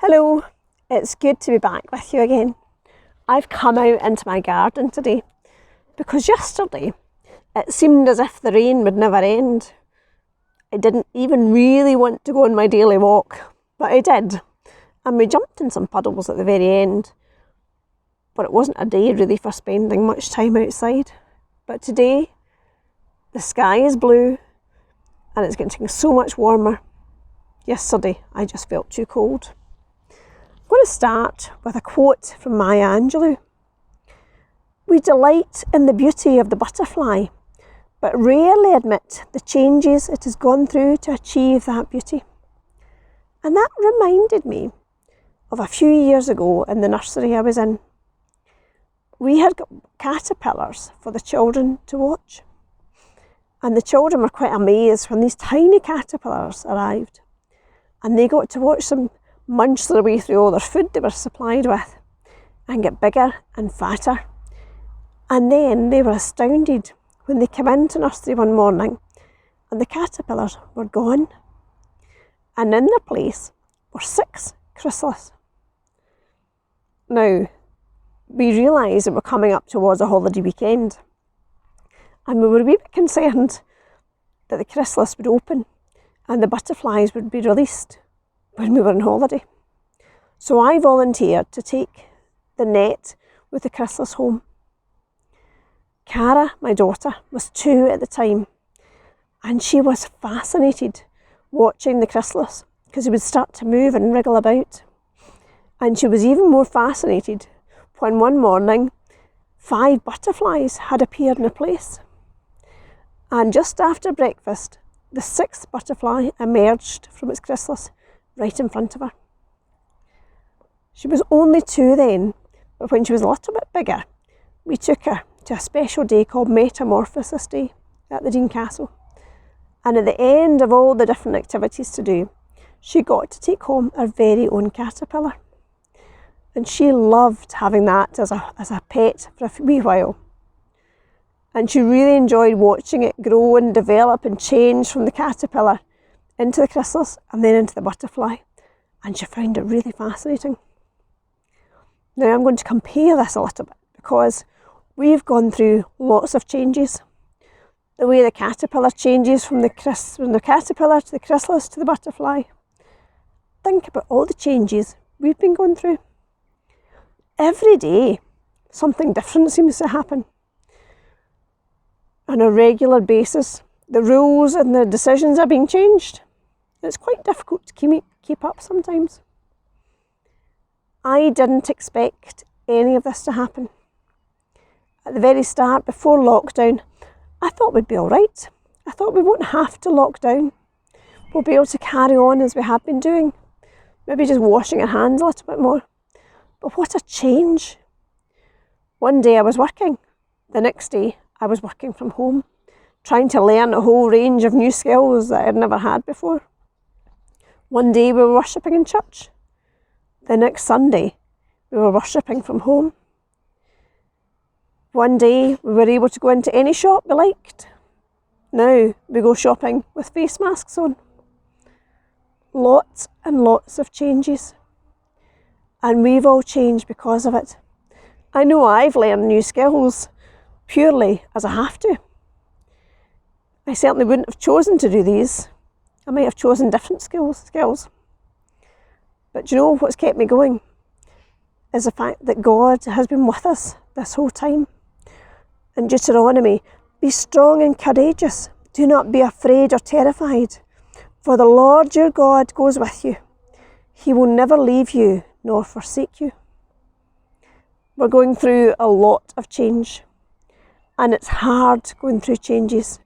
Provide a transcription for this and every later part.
Hello, it's good to be back with you again. I've come out into my garden today because yesterday it seemed as if the rain would never end. I didn't even really want to go on my daily walk, but I did, and we jumped in some puddles at the very end. But it wasn't a day really for spending much time outside. But today, the sky is blue and it's getting so much warmer. Yesterday, I just felt too cold. I'm going to start with a quote from Maya Angelou. We delight in the beauty of the butterfly, but rarely admit the changes it has gone through to achieve that beauty. And that reminded me of a few years ago in the nursery I was in. We had got caterpillars for the children to watch. And the children were quite amazed when these tiny caterpillars arrived. And they got to watch them munch their way through all their food they were supplied with and get bigger and fatter. And then they were astounded when they came into nursery one morning and the caterpillars were gone. And in their place were 6 chrysalis. Now, we realised that we're coming up towards a holiday weekend and we were a wee bit concerned that the chrysalis would open and the butterflies would be released when we were on holiday. So I volunteered to take the net with the chrysalis home. Cara, my daughter, was 2 at the time and she was fascinated watching the chrysalis because it would start to move and wriggle about. And she was even more fascinated when one morning 5 butterflies had appeared in a place. And just after breakfast, the 6th butterfly emerged from its chrysalis right in front of her. She was only 2 then, but when she was a little bit bigger, we took her to a special day called Metamorphosis Day at the Dean Castle. And at the end of all the different activities to do, she got to take home her very own caterpillar. And she loved having that as a pet for a wee while. And she really enjoyed watching it grow and develop and change from the caterpillar into the chrysalis and then into the butterfly. And she found it really fascinating. Now I'm going to compare this a little bit because we've gone through lots of changes. The way the caterpillar changes from the caterpillar to the chrysalis to the butterfly. Think about all the changes we've been going through. Every day, something different seems to happen. On a regular basis, the rules and the decisions are being changed. It's quite difficult to keep up sometimes. I didn't expect any of this to happen. At the very start, before lockdown, I thought we'd be all right. I thought we won't have to lock down. We'll be able to carry on as we have been doing. Maybe just washing our hands a little bit more. But what a change. One day I was working. The next day I was working from home, trying to learn a whole range of new skills that I'd never had before. One day we were worshipping in church. The next Sunday we were worshipping from home. One day we were able to go into any shop we liked. Now we go shopping with face masks on. Lots and lots of changes. And we've all changed because of it. I know I've learned new skills purely as I have to. I certainly wouldn't have chosen to do these. I might have chosen different skills. But do you know what's kept me going? Is the fact that God has been with us this whole time. In Deuteronomy, be strong and courageous. Do not be afraid or terrified. For the Lord your God goes with you. He will never leave you nor forsake you. We're going through a lot of change. And it's hard going through changes,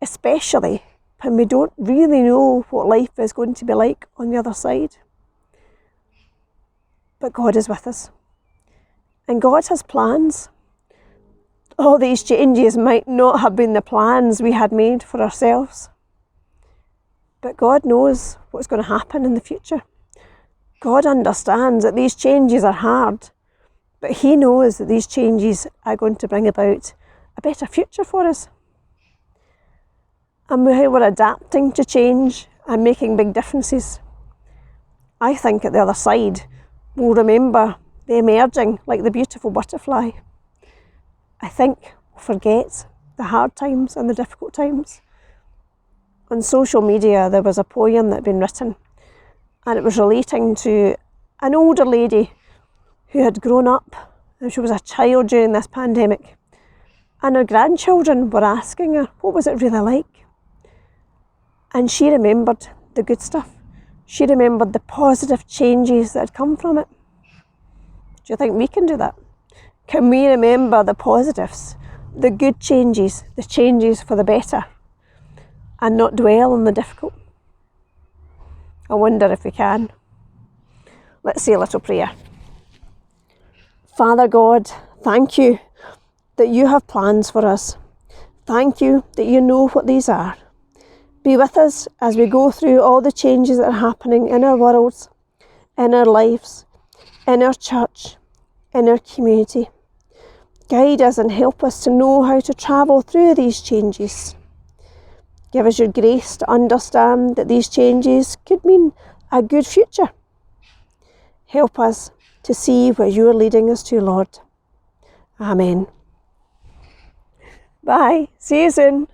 especially when we don't really know what life is going to be like on the other side. But God is with us. And God has plans. All these changes might not have been the plans we had made for ourselves. But God knows what's going to happen in the future. God understands that these changes are hard, but He knows that these changes are going to bring about a better future for us. And how we're adapting to change and making big differences. I think at the other side, we'll remember the emerging like the beautiful butterfly. I think we'll forget the hard times and the difficult times. On social media, there was a poem that had been written, and it was relating to an older lady who had grown up, and she was a child during this pandemic, and her grandchildren were asking her, what was it really like? And she remembered the good stuff. She remembered the positive changes that had come from it. Do you think we can do that? Can we remember the positives, the good changes, the changes for the better, and not dwell on the difficult? I wonder if we can. Let's say a little prayer. Father God, thank you that you have plans for us. Thank you that you know what these are. Be with us as we go through all the changes that are happening in our worlds, in our lives, in our church, in our community. Guide us and help us to know how to travel through these changes. Give us your grace to understand that these changes could mean a good future. Help us to see where you are leading us to, Lord. Amen. Bye. See you soon.